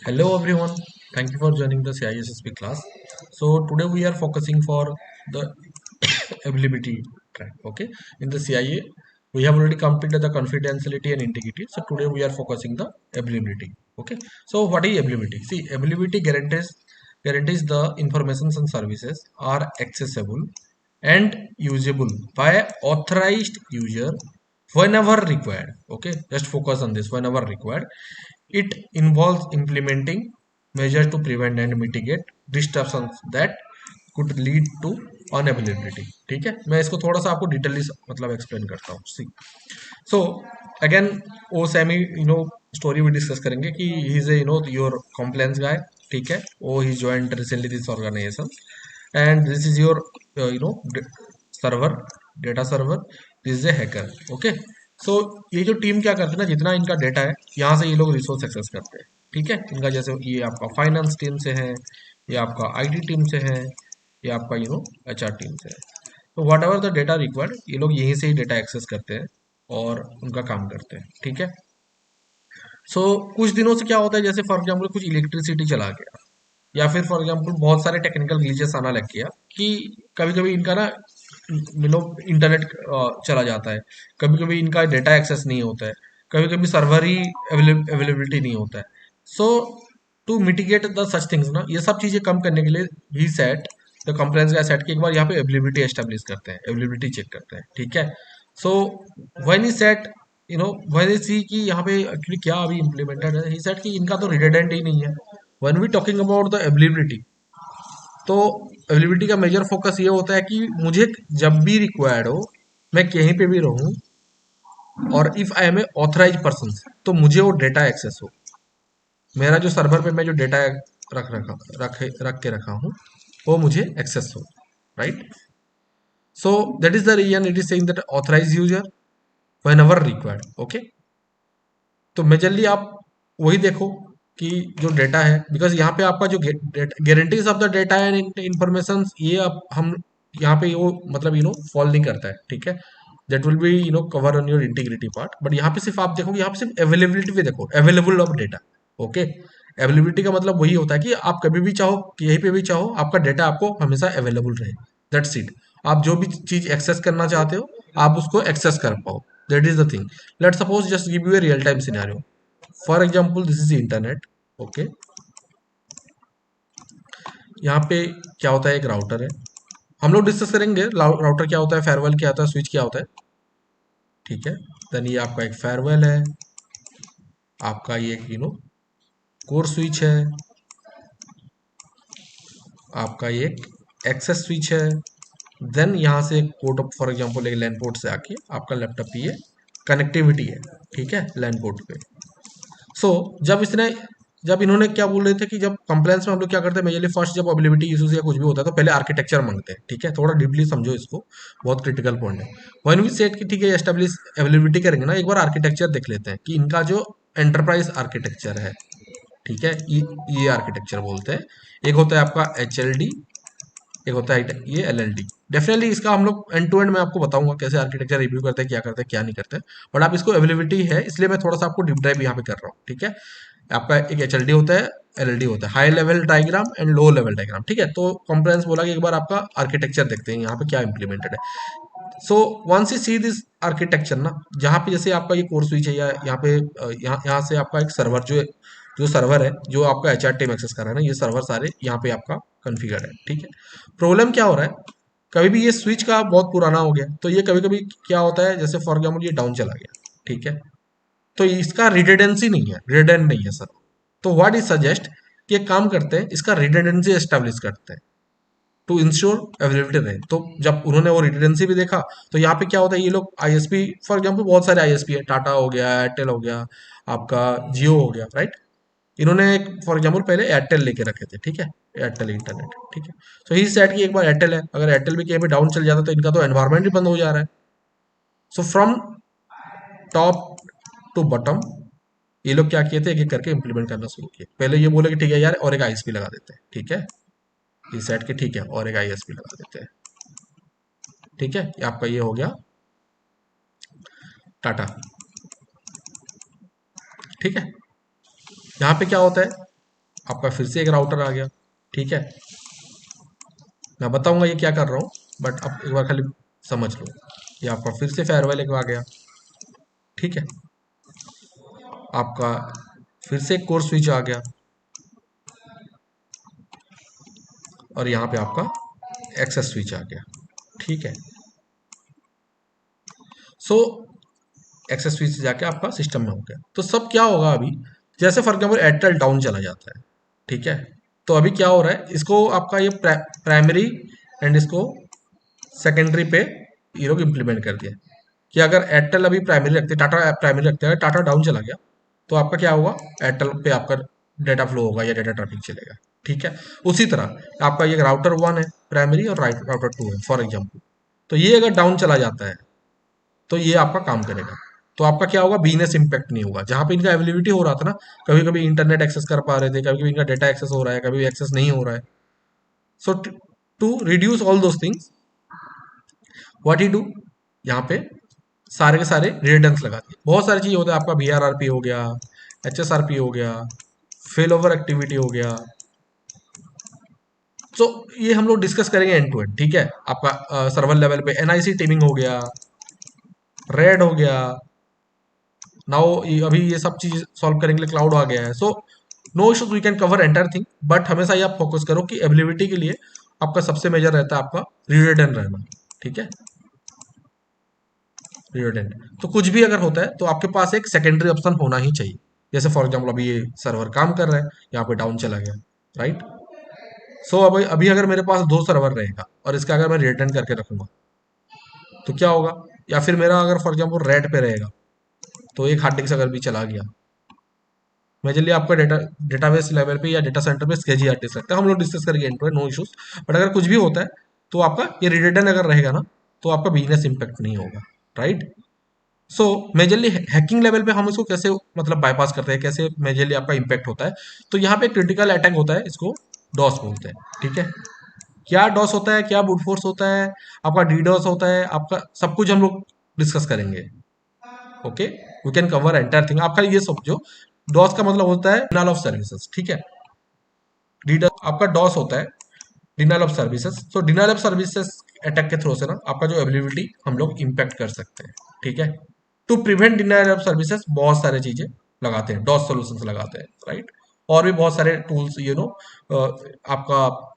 Hello everyone, thank you for joining the CISSP class. So today we are focusing for the availability track. Okay, in the CIA we have already completed the confidentiality and integrity. So today we are focusing the availability. Okay, so what is availability? See, availability guarantees the informations and services are accessible and usable by authorized user whenever required. Okay, just focus on this whenever required. It involves implementing measures to prevent and mitigate disruptions that could lead to unavailability. ठीक है, मैं इसको थोड़ा सा आपको डिटेली मतलब explain करता हूँ. सी, सो अगेन वो सेमी स्टोरी भी डिस्कस करेंगे कि ही इज योर कॉम्प्लेंस गाय. ठीक है, वो ही joint recently this organisation and this is your server, data server. This is a hacker. Okay, so ये जो टीम क्या करते हैं ना, जितना इनका डेटा है यहाँ से ये लोग रिसोर्स एक्सेस करते हैं. ठीक है, इनका जैसे ये आपका फाइनेंस टीम से है, ये आपका आईटी टीम से है, ये आपका एचआर टीम से है. तो what ever the data required ये लोग यहीं से ही डेटा एक्सेस करते हैं और उनका काम करते हैं. ठीक है, सो कुछ दिनों से क्या होता है, जैसे फॉर एग्जाम्पल कुछ इलेक्ट्रिसिटी चला गया या फिर फॉर एग्जाम्पल बहुत सारे टेक्निकल ग्लिचेस आना लग गया कि कभी कभी इनका ना इंटरनेट चला जाता है, कभी कभी इनका डेटा एक्सेस नहीं होता है, कभी कभी सर्वर ही अवेलेबिलिटी नहीं होता है. So to mitigate the such things ना, ये सब चीजें कम करने के लिए ही सेट द कंप्लेंट्स का सेट के एक बार यहाँ पे अवेलेबिलिटी एस्टेब्लिश करते हैं, अवेलेबिलिटी चेक करते हैं. ठीक है, so when he set when he see कि यहाँ पे एक्चुअली क्या अभी इम्प्लीमेंटेड है, ही सेट कि इनका तो रिडंडेंट ही नहीं है. When we talking about the availability, तो अवेलेबिलिटी का मेजर फोकस ये होता है कि मुझे जब भी रिक्वायर्ड हो, मैं कहीं पे भी रहूं, और if I am a authorize person, तो मुझे वो डेटा एक्सेस हो. मेरा जो सर्वर पे मैं जो डेटा रख के रखा हूँ वो मुझे एक्सेस हो. Right, so that is the reason it is saying that authorize user whenever required. Okay, तो मेजरली आप वही देखो कि जो डेटा है, बिकॉज यहाँ पे आपका जो guarantees of the data and information, ये अब हम यहाँ पे वो मतलब फॉल नहीं करता है. ठीक है, that will be cover on your integrity part. But यहाँ पे सिर्फ आप देखो, यहाँ पे सिर्फ अवेलेबिलिटी पे देखो, available of data. Okay, availability का मतलब वही होता है कि आप कभी भी चाहो, कहीं पे भी चाहो, आपका डेटा आपको हमेशा अवेलेबल रहे. That's it. आप जो भी चीज एक्सेस करना चाहते हो, आप उसको एक्सेस कर पाओ. That is the thing. Let suppose just give U a real time scenario. For example this is internet. Okay, यहाँ पे क्या होता है, एक राउटर है. हम लोग डिस्कस करेंगे राउटर क्या होता है, फेयरवेल क्या होता है, स्विच क्या होता है. ठीक है, देन ये आपका एक फेयरवेल है, आपका ये कोर स्विच है, आपका ये एक्सेस स्विच है. देन यहाँ से एक पोर्ट, फॉर एग्जांपल एक लैन पोर्ट से आके आपका लैपटॉप की ये कनेक्टिविटी है. ठीक है, लैन पोर्ट पे. सो जब इन्होंने क्या बोल रहे थे कि जब कंप्लेंट्स में हम लोग क्या करते हैं, मेजरली फर्स्ट जब अवेलेबिलिटी इशूज या कुछ भी होता है तो पहले आर्किटेक्चर मांगते हैं. ठीक है, थोड़ा डीपली समझो इसको, बहुत क्रिटिकल पॉइंट है. व्हेन वी सेट कि ठीक है एस्टेब्लिश अवेलेबिलिटी करेंगे ना, एक बार आर्किटेक्चर देख लेते हैं कि इनका जो एंटरप्राइज आर्किटेक्चर है. ठीक है, ये आर्किटेक्चर बोलते हैं. एक होता है आपका HLD, एक होता है ये LLD. डेफिनेटली इसका हम लोग एंड टू एंड मैं आपको बताऊंगा कैसे आर्किटेक्चर रिव्यू करते हैं क्या नहीं करते हैं. बट आप इसको अवेलेबिलिटी है इसलिए मैं थोड़ा सा आपको डीप ड्राइव यहाँ पे कर रहा हूँ. ठीक है, आपका एक HLD होता है, LLD होता है, high level diagram and low level diagram. ठीक है, तो कंप्लेंस बोला कि एक बार आपका आर्किटेक्चर देखते हैं यहाँ पे क्या इंप्लीमेंटेड है. So once you see this architecture ना, जहाँ पे जैसे आपका ये कोर स्विच है, या यहाँ पे यहाँ से आपका एक सर्वर जो सर्वर है जो आपका HR टीम एक्सेस कर रहा है ना, ये सर्वर सारे यहाँ पे आपका कॉन्फ़िगर है. ठीक है, प्रॉब्लम क्या हो रहा है, कभी भी ये स्विच का बहुत पुराना हो गया तो ये कभी कभी क्या होता है, जैसे फॉर एग्जाम्पल ये डाउन चला गया. ठीक है, तो इसका रिडेंडेंसी नहीं है, रिडेंडेंट नहीं है सर. तो व्हाट इज सजेस्ट कि एक काम करते हैं, इसका रिडेंडेंसी एस्टेब्लिश करते हैं टू इंश्योर अवेलेबिलिटी रहे. तो जब उन्होंने वो रिडेंडेंसी भी देखा, तो यहाँ पे क्या होता है, ये लोग ISP, फॉर एग्जाम्पल बहुत सारे ISP है, टाटा हो गया, एयरटेल हो गया, आपका जियो हो गया. राइट, इन्होंने एक फॉर एग्जाम्पल पहले एयरटेल लेके रखे थे. ठीक है, एयरटेल इंटरनेट. ठीक है, सो ही सेट की एक बार एयरटेल है, अगर एयरटेल भी कहीं पे डाउन चल जाता तो इनका तो एनवायरमेंट ही बंद हो जा रहा है. So from top to bottom ये लोग क्या किए थे, एक एक करके इंप्लीमेंट करना शुरू किए. पहले ये बोले कि ठीक है यार और एक ISP लगा देते हैं. ठीक है, ये सेट के ठीक है और एक ISP लगा देते हैं. ठीक है, ये आपका ये हो गया टाटा. ठीक है, यहाँ पे क्या होता है, आपका फिर से एक राउटर आ गया। ठीक है, मैं बताऊंगा ये क्या कर रहा हूँ, बट अब एक बार खाली समझ लो। ये आपका फिर से फेयरवेल एक आ गया। ठीक है, आपका फिर से एक कोर स्विच आ गया, और यहाँ पे आपका एक्सेस स्विच आ गया। ठीक है, सो एक्सेस स्विच जाके आपका सिस्टम में हो गया। तो सब क्या होगा अभी, जैसे फॉर एग्जाम्पल एयरटेल डाउन चला जाता है। ठीक है, तो अभी क्या हो रहा है, इसको आपका ये प्राइमरी एंड इसको सेकेंडरी पे ये लोग इम्प्लीमेंट कर दिया कि अगर एयरटेल अभी प्राइमरी रखते, टाटा प्राइमरी रखते हैं, टाटा डाउन चला गया, तो आपका क्या होगा, एयरटेल पे आपका डेटा फ्लो होगा या डेटा ट्रैफिक चलेगा। ठीक है, उसी तरह आपका ये राउटर 1 है प्राइमरी और राउटर 2 है फॉर एग्जाम्पल, तो ये अगर डाउन चला जाता है तो ये आपका काम करेगा। तो आपका क्या होगा, बिजनेस इंपैक्ट नहीं होगा। जहां पे इनका अवेलेबिलिटी हो रहा था ना, कभी कभी इंटरनेट एक्सेस कर पा रहे थे, कभी कभी इनका डेटा एक्सेस हो रहा है, कभी एक्सेस नहीं हो रहा है। So to reduce all those things, what he do, यहाँ पे सारे के सारे रिडंडेंस लगा दिए। बहुत सारी चीज़ होता है, आपका VRRP हो गया, HSRP हो गया, फेल ओवर एक्टिविटी हो गया। तो ये हम लोग डिस्कस करेंगे एंड टू एंड। ठीक है, आपका सर्वर लेवल पे NIC टीमिंग हो गया, रेड हो गया। नाउ अभी ये सब चीज सॉल्व करने के लिए क्लाउड आ गया है। So no issues, we can cover entire thing, but हमेशा ये आप फोकस करो कि एबिलिटी के लिए आपका सबसे मेजर रहता है आपका रिडंडेंट रहना। ठीक है, रिडंडेंट, तो कुछ भी अगर होता है तो आपके पास एक सेकेंडरी ऑप्शन होना ही चाहिए। जैसे फॉर एग्जाम्पल अभी ये सर्वर काम कर रहा है, यहाँ पे डाउन चला गया, राइट। सो अभी अभी अगर मेरे पास 2 सर्वर रहेगा और इसका अगर मैं रिटर्न करके रखूंगा तो क्या होगा, या फिर मेरा अगर फॉर एग्जाम्पल रेड पे रहेगा, तो एक हार्ड डिस्क अगर भी चला गया, मेजरली आपका डेटाबेस लेवल पे या डेटा सेंटर पे स्केजी हार्ड डिस्क लगता है, हम लोग डिस्कस करेंगे end to end, no issues. But अगर कुछ भी होता है तो आपका ये रिडंडेंट अगर रहेगा ना, तो आपका बिजनेस इंपैक्ट नहीं होगा, राइट। सो मेजरली हैकिंग लेवल पे हम इसको कैसे मतलब बाईपास करते हैं, कैसे मेजरली आपका इंपैक्ट होता है। तो यहाँ पे क्रिटिकल अटैक होता है, इसको डॉस बोलते हैं। ठीक है, क्या डॉस होता है, क्या ब्रूट फोर्स होता है, आपका डीडॉस होता है, आपका सब कुछ हम लोग डिस्कस करेंगे। Okay, we can cover entire thing. आप खाली ये समझो, डॉस का मतलब होता है डिनाल ऑफ सर्विसेज। ठीक है, डीडॉस आपका डॉस होता है डिनाल ऑफ सर्विसेज। तो डिनाल ऑफ सर्विसेज अटैक के थ्रू से ना आपका जो एबिलिटी हम लोग इंपैक्ट कर सकते हैं। ठीक है, to prevent denial of services बहुत सारे चीजें लगाते हैं, डॉस सॉल्यूशंस लगाते हैं, राइट। और भी बहुत सारे टूल्स आपका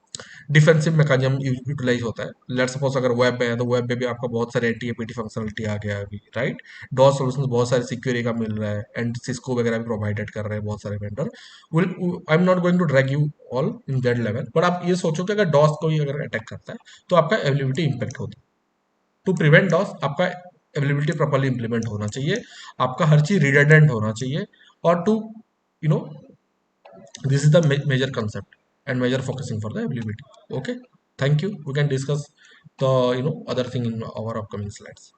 डिफेंसिव मैकेनिज्म यूटिलाइज होता है। लेट सपोज अगर वेब में है तो वेब में भी आपका बहुत सारे एंटी फंक्शनलिटी आ गया है अभी, राइट। डॉस सॉल्यूशंस बहुत सारे सिक्योरिटी का मिल रहा है, एंड सिस्को वगैरह भी प्रोवाइडेड कर रहे हैं बहुत सारे vendor. Will I am not going to drag you all in that level, but आप ये सोचो कि अगर डॉस कोई अगर अटैक करता है तो आपका एबिलिटी इंपैक्ट होता है। टू प्रिवेंट डॉस आपका अवेलेबिलिटी प्रॉपर्ली इंप्लीमेंट होना चाहिए, आपका हर चीज रिडंडेंट होना चाहिए, और to you know this is the major concept and major focusing for the availability. Okay, thank you, we can discuss the other thing in our upcoming slides.